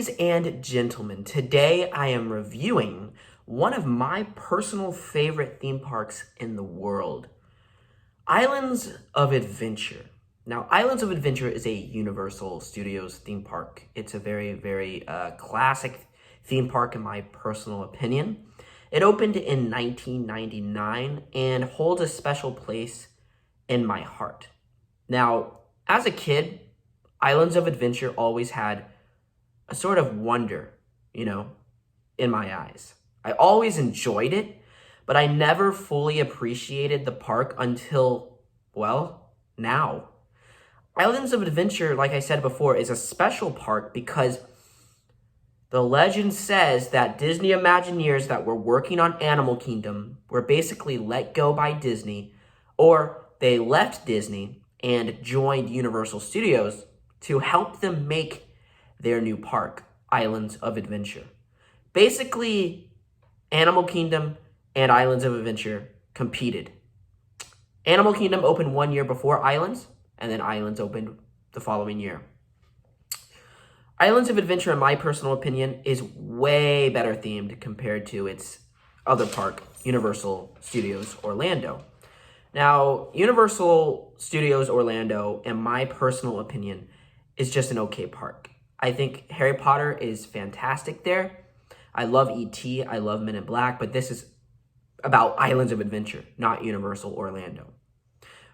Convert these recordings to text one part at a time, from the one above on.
Ladies and gentlemen, today I am reviewing one of my personal favorite theme parks in the world, Islands of Adventure. Now, Islands of Adventure is a Universal Studios theme park. It's a very classic theme park in my personal opinion. It opened in 1999 and holds a special place in my heart. Now, as a kid, Islands of Adventure always had a sort of wonder, in my eyes. I always enjoyed it, but I never fully appreciated the park until, well, now. Islands of Adventure, like I said before, is a special park because the legend says that Disney Imagineers that were working on Animal Kingdom were basically let go by Disney, or they left Disney and joined Universal Studios to help them make their new park, Islands of Adventure. Basically, Animal Kingdom and Islands of Adventure competed. Animal Kingdom opened 1 year before Islands, and then Islands opened the following year. Islands of Adventure, in my personal opinion, is way better themed compared to its other park, Universal Studios Orlando. Now, Universal Studios Orlando, in my personal opinion, is just an okay park. I think Harry Potter is fantastic there. I love E.T., I love Men in Black, but this is about Islands of Adventure, not Universal Orlando.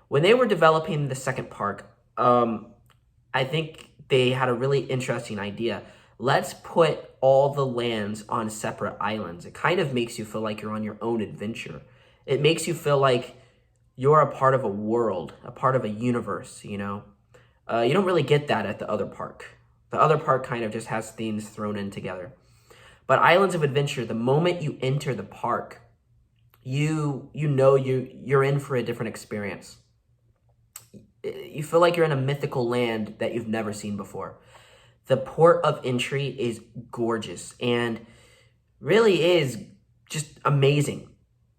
When they were developing the second park, I think they had a really interesting idea. Let's put all the lands on separate islands. It kind of makes you feel like you're on your own adventure. It makes you feel like you're a part of a world, a part of a universe, You don't really get that at the other park. The other park kind of just has things thrown in together. But Islands of Adventure, the moment you enter the park, you're in for a different experience. You feel like you're in a mythical land that you've never seen before. The port of entry is gorgeous and really is just amazing.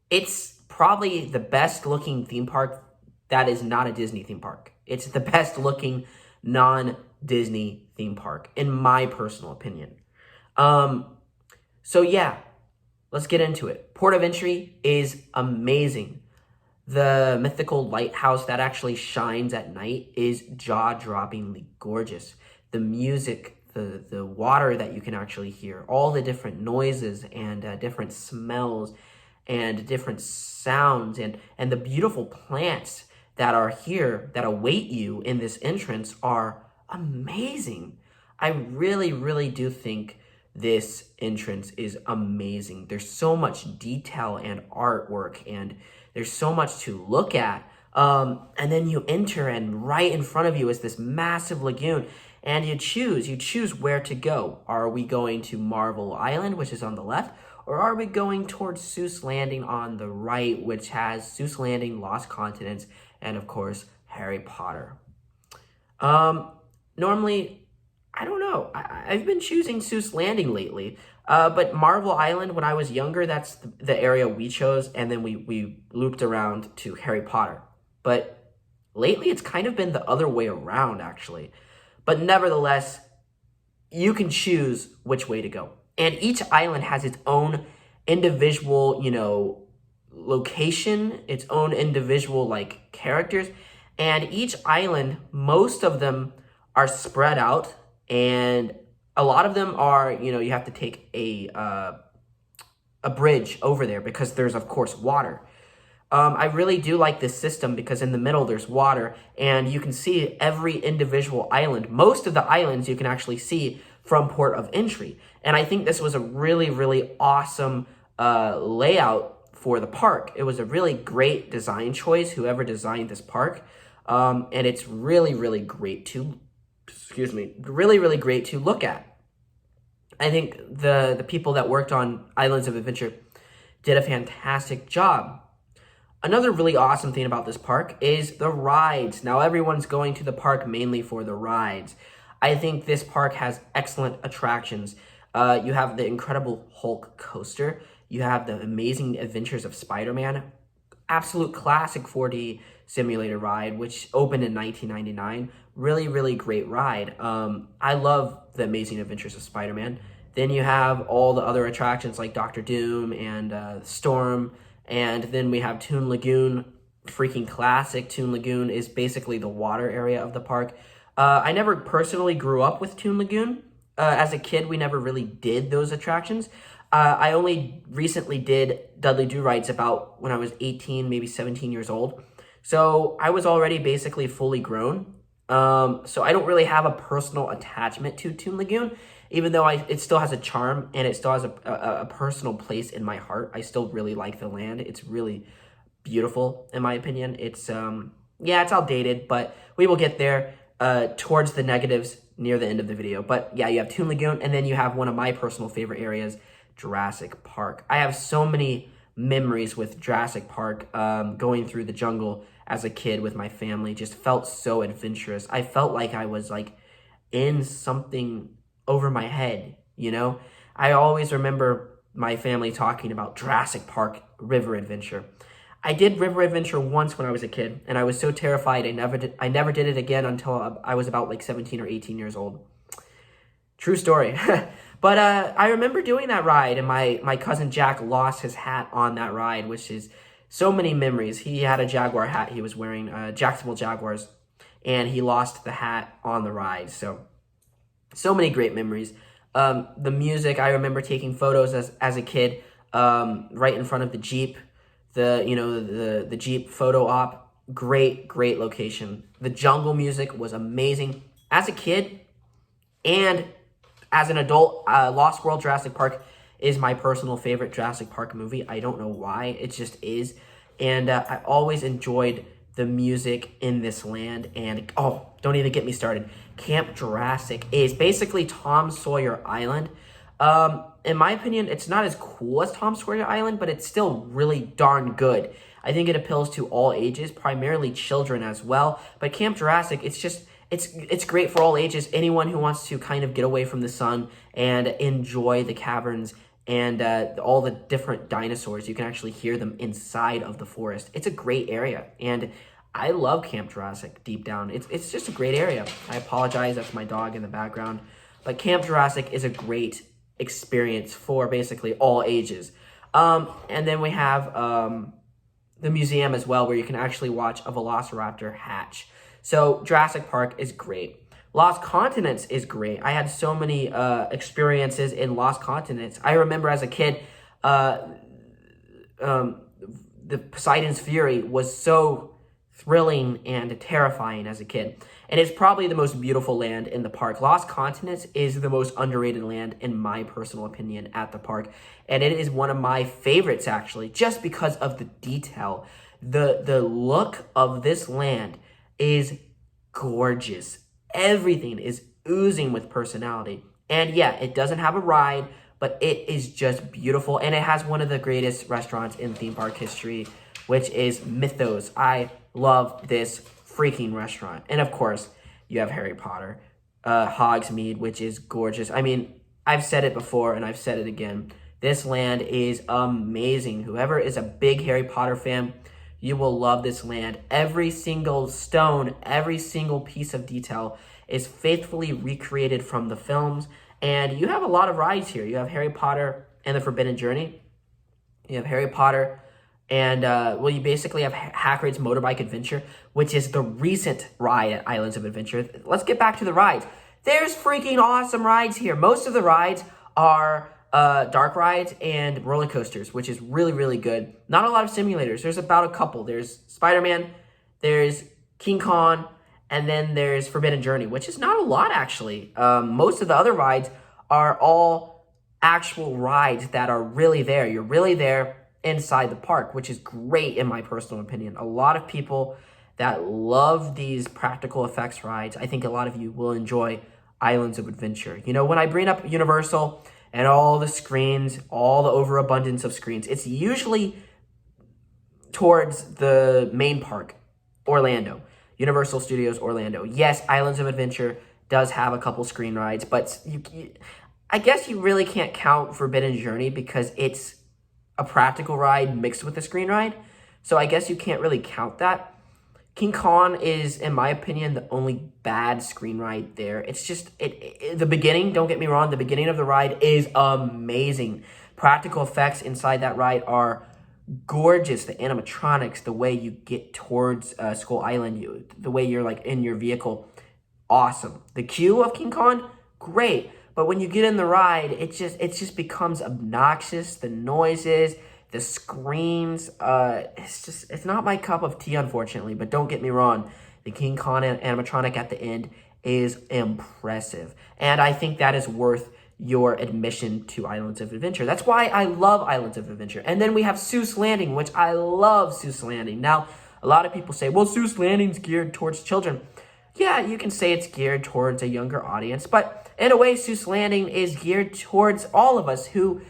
It's probably the best looking theme park that is not a Disney theme park. It's the best looking non-Disney theme park, in my personal opinion. So yeah, let's get into it. Port of entry is amazing. The mythical lighthouse that actually shines at night is jaw-droppingly gorgeous. The music, the water that you can actually hear, all the different noises and different smells and different sounds and the beautiful plants that are here that await you in this entrance are amazing. I really do think this entrance is amazing. There's so much detail and artwork, and there's so much to look at. And then you enter, and right in front of you is this massive lagoon, and you choose where to go. Are we going to Marvel Island, which is on the left, or are we going towards Seuss Landing on the right, which has Seuss Landing, Lost Continents, and of course, Harry Potter? Normally, I don't know. I've been choosing Seuss Landing lately. But Marvel Island, when I was younger, that's the area we chose, and then we looped around to Harry Potter. But lately, it's kind of been the other way around, actually. But nevertheless, you can choose which way to go. And each island has its own individual, location, its own individual, characters. And each island, most of them are spread out, and a lot of them are, you have to take a bridge over there because there's, of course, water. I really do like this system because in the middle there's water, and you can see every individual island. Most of the islands you can actually see from port of entry. And I think this was a really awesome layout for the park. It was a really great design choice, whoever designed this park. And it's really great to, really great to look at. I think the people that worked on Islands of Adventure did a fantastic job. Another really awesome thing about this park is the rides. Now, everyone's going to the park mainly for the rides. I think this park has excellent attractions. You have the Incredible Hulk coaster. You have the Amazing Adventures of Spider-Man absolute classic 4D simulator ride, which opened in 1999. Really, really great ride. I love The Amazing Adventures of Spider-Man. Then you have all the other attractions like Doctor Doom and Storm, and then we have Toon Lagoon, freaking classic. Toon Lagoon is basically the water area of the park. I never personally grew up with Toon Lagoon. As a kid, we never really did those attractions. I only recently did Dudley Do Rides about when I was 18, maybe 17 years old. So I was already basically fully grown. So I don't really have a personal attachment to Toon Lagoon, even though it still has a charm and it still has a personal place in my heart. I still really like the land. It's really beautiful, in my opinion. It's, yeah, it's outdated, but we will get there towards the negatives near the end of the video. But yeah, you have Toon Lagoon, and then you have one of my personal favorite areas, Jurassic Park. I have so many memories with Jurassic Park, going through the jungle as a kid with my family. Just felt so adventurous. I felt like I was like in something over my head, you know? I always remember my family talking about Jurassic Park River Adventure. I did River Adventure once when I was a kid, and I was so terrified I never did it again until I was about like 17 or 18 years old. True story. But I remember doing that ride, and my cousin Jack lost his hat on that ride, which is so many memories. He had a Jaguar hat he was wearing, Jacksonville Jaguars, and he lost the hat on the ride. So many great memories. The music, I remember taking photos as a kid, right in front of the Jeep, the Jeep photo op. Great location. The jungle music was amazing. As a kid and as an adult, Lost World Jurassic Park is my personal favorite Jurassic Park movie. I don't know why, it just is. And I always enjoyed the music in this land. And oh, don't even get me started. Camp Jurassic is basically Tom Sawyer Island. In my opinion, it's not as cool as Tom Sawyer Island, but it's still really darn good. I think it appeals to all ages, primarily children as well. But Camp Jurassic, it's great for all ages. Anyone who wants to kind of get away from the sun and enjoy the caverns and all the different dinosaurs. You can actually hear them inside of the forest. It's a great area, and I love Camp Jurassic deep down. It's just a great area. I apologize, that's my dog in the background. But Camp Jurassic is a great experience for basically all ages. And then we have the museum as well, where you can actually watch a velociraptor hatch. So Jurassic Park is great. Lost Continents is great. I had so many experiences in Lost Continents. I remember as a kid, the Poseidon's Fury was so thrilling and terrifying as a kid. And it's probably the most beautiful land in the park. Lost Continents is the most underrated land, in my personal opinion, at the park. And it is one of my favorites, actually, just because of the detail. The look of this land is gorgeous. Everything is oozing with personality. And yeah, it doesn't have a ride, but it is just beautiful. And it has one of the greatest restaurants in theme park history, which is Mythos. I love this freaking restaurant. And of course, you have Harry Potter, Hogsmeade, which is gorgeous. I mean, I've said it before and I've said it again. This land is amazing. Whoever is a big Harry Potter fan, you will love this land. Every single stone, every single piece of detail is faithfully recreated from the films. And you have a lot of rides here. You have Harry Potter and the Forbidden Journey. You have Harry Potter and, well, you basically have Hagrid's Motorbike Adventure, which is the recent ride at Islands of Adventure. Let's get back to the rides. There's freaking awesome rides here. Most of the rides are dark rides and roller coasters, which is really good. Not a lot of simulators. There's about a couple. There's Spider-Man, there's King Kong, and then there's Forbidden Journey, which is not a lot, actually. Most of the other rides are all actual rides that are really there. You're really there inside the park, which is great in my personal opinion. A lot of people that love these practical effects rides, I think a lot of you will enjoy Islands of Adventure. You know, when I bring up Universal and all the screens, all the overabundance of screens, it's usually towards the main park, Orlando, Universal Studios Orlando. Yes, Islands of Adventure does have a couple screen rides, but I guess you really can't count Forbidden Journey because it's a practical ride mixed with a screen ride. So I guess you can't really count that. King Kong is, in my opinion, the only bad screen ride there. It's just, the beginning, don't get me wrong, the beginning of the ride is amazing. Practical effects inside that ride are gorgeous. The animatronics, the way you get towards Skull Island, the way you're like in your vehicle, awesome. The queue of King Kong, great. But when you get in the ride, it just becomes obnoxious. The noises, the screams, it's not my cup of tea, unfortunately. But don't get me wrong, the King Kong animatronic at the end is impressive, and I think that is worth your admission to Islands of Adventure. That's why I love Islands of Adventure. And then we have Seuss Landing, which I love Seuss Landing. Now, a lot of people say, well, Seuss Landing's geared towards children. Yeah, you can say it's geared towards a younger audience, but in a way, Seuss Landing is geared towards all of us who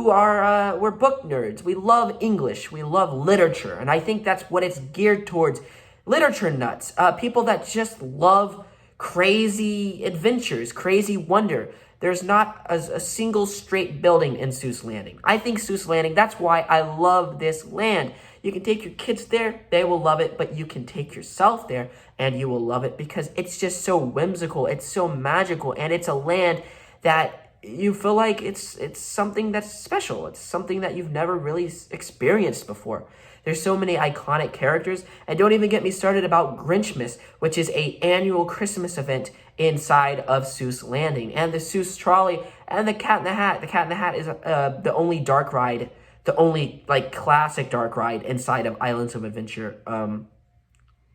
are we're book nerds. We love English, we love literature, and I think that's what it's geared towards. Literature nuts, people that just love crazy adventures, crazy wonder. There's not a single straight building in Seuss Landing. I think Seuss Landing, that's why I love this land. You can take your kids there, they will love it, but you can take yourself there and you will love it because it's just so whimsical, it's so magical, and it's a land that you feel like it's something that's special. It's something that you've never really experienced before. There's so many iconic characters, and don't even get me started about Grinchmas, which is an annual Christmas event inside of Seuss Landing, and the Seuss Trolley, and the Cat in the Hat. The Cat in the Hat is the only dark ride, the only like classic dark ride inside of Islands of Adventure.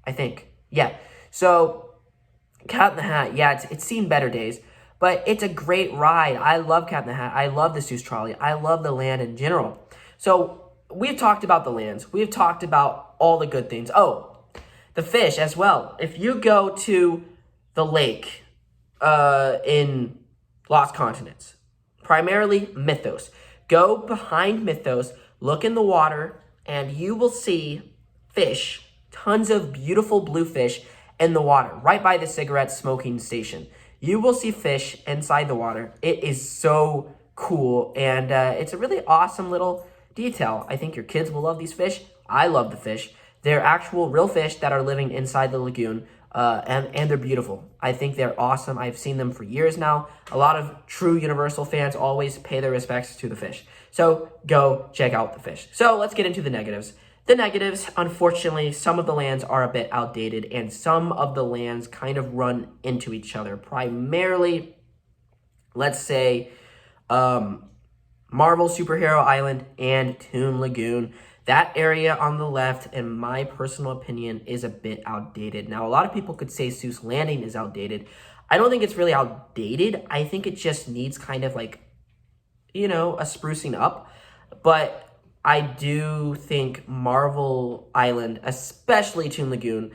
I think, yeah. So Cat in the Hat, yeah, it's seen better days, but it's a great ride. I love Cat in the Hat. I love the Seuss Trolley. I love the land in general. So we've talked about the lands. We've talked about all the good things. Oh, the fish as well. If you go to the lake in Lost Continents, primarily Mythos, go behind Mythos, look in the water, and you will see fish, tons of beautiful blue fish in the water, right by the cigarette smoking station. You will see fish inside the water. It is so cool, and it's a really awesome little detail. I think your kids will love these fish. I love the fish. They're actual real fish that are living inside the lagoon, and they're beautiful. I think they're awesome. I've seen them for years now. A lot of true Universal fans always pay their respects to the fish. So go check out the fish. So let's get into the negatives. The negatives, unfortunately, some of the lands are a bit outdated, and some of the lands kind of run into each other. Primarily, let's say, Marvel Superhero Island and Toon Lagoon. That area on the left, in my personal opinion, is a bit outdated. Now, a lot of people could say Seuss Landing is outdated. I don't think it's really outdated. I think it just needs kind of like, a sprucing up. But I do think Marvel Island, especially Toon Lagoon,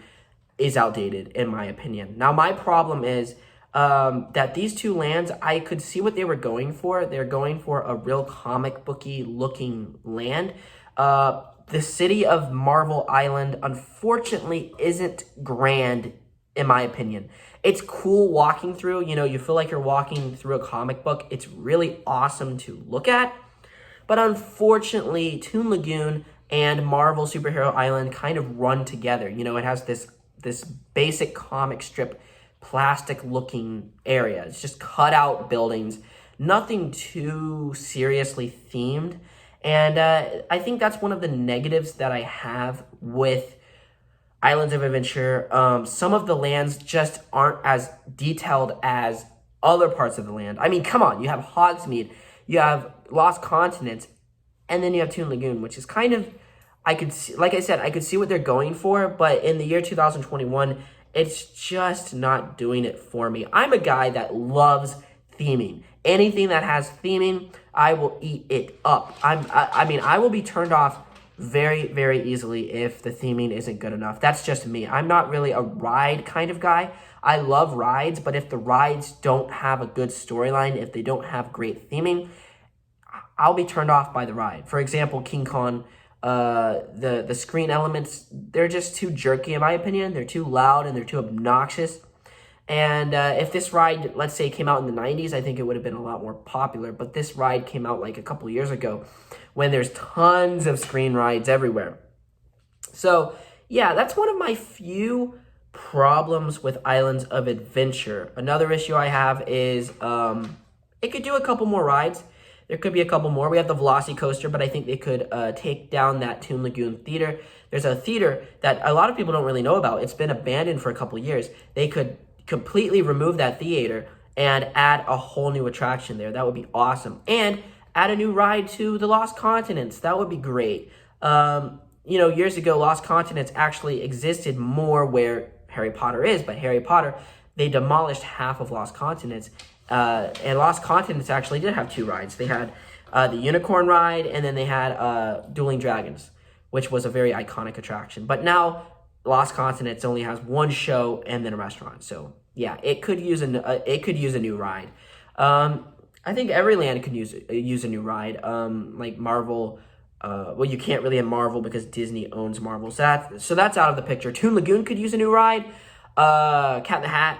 is outdated, in my opinion. Now, my problem is that these two lands, I could see what they were going for. They're going for a real comic booky looking land. The city of Marvel Island, unfortunately, isn't grand, in my opinion. It's cool walking through. You feel like you're walking through a comic book. It's really awesome to look at. But unfortunately, Toon Lagoon and Marvel Superhero Island kind of run together. It has this basic comic strip plastic looking area. It's just cut out buildings, nothing too seriously themed. And I think that's one of the negatives that I have with Islands of Adventure. Some of the lands just aren't as detailed as other parts of the land. I mean, come on, you have Hogsmeade, you have Lost Continents, and then you have Toon Lagoon, which is kind of, I could see what they're going for, but in the year 2021, it's just not doing it for me. I'm a guy that loves theming. Anything that has theming, I will eat it up. I will be turned off very, very easily if the theming isn't good enough. That's just me. I'm not really a ride kind of guy. I love rides, but if the rides don't have a good storyline, if they don't have great theming, I'll be turned off by the ride. For example, King Kong, the screen elements, they're just too jerky in my opinion. They're too loud and they're too obnoxious. And if this ride, let's say, came out in the 90s, I think it would have been a lot more popular. But this ride came out like a couple years ago when there's tons of screen rides everywhere. So, yeah, that's one of my few problems with Islands of Adventure. Another issue I have is it could do a couple more rides. There could be a couple more. We have the Velocity Coaster, but I think they could take down that Toon Lagoon Theater. There's a theater that a lot of people don't really know about. It's been abandoned for a couple years. They could completely remove that theater and add a whole new attraction there. That would be awesome. And add a new ride to the Lost Continents. That would be great. Years ago, Lost Continents actually existed more where Harry Potter is, but Harry Potter, they demolished half of Lost Continents. And Lost Continents actually did have two rides. They had the Unicorn Ride, and then they had Dueling Dragons, which was a very iconic attraction. But now, Lost Continents only has one show and then a restaurant. So, yeah, it could use a new ride. I think every land could use a new ride. Like Marvel. Well, you can't really have Marvel because Disney owns Marvel. So that's out of the picture. Toon Lagoon could use a new ride. Cat in the Hat.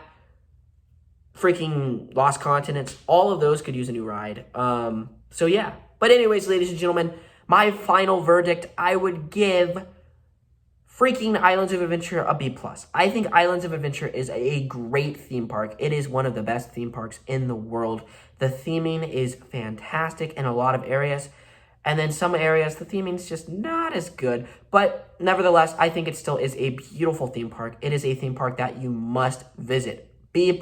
Freaking Lost Continents. All of those could use a new ride. So yeah. But anyways, ladies and gentlemen, my final verdict, I would give freaking Islands of Adventure a B+. I think Islands of Adventure is a great theme park. It is one of the best theme parks in the world. The theming is fantastic in a lot of areas. And then some areas, the theming is just not as good. But nevertheless, I think it still is a beautiful theme park. It is a theme park that you must visit. B+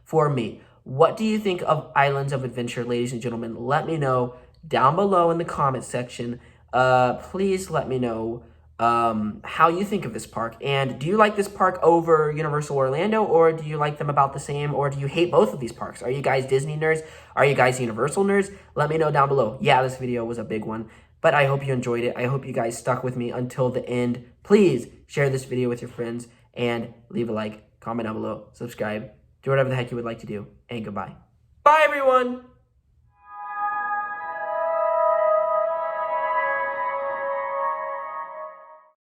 for me. What do you think of Islands of Adventure, ladies and gentlemen? Let me know down below in the comment section. Please let me know how you think of this park. And do you like this park over Universal Orlando, or do you like them about the same, or do you hate both of these parks? Are you guys Disney nerds? Are you guys Universal nerds? Let me know down below. Yeah, this video was a big one, but I hope you enjoyed it. I hope you guys stuck with me until the end. Please share this video with your friends and leave a like, comment down below, subscribe, do whatever the heck you would like to do, and goodbye. Bye, everyone!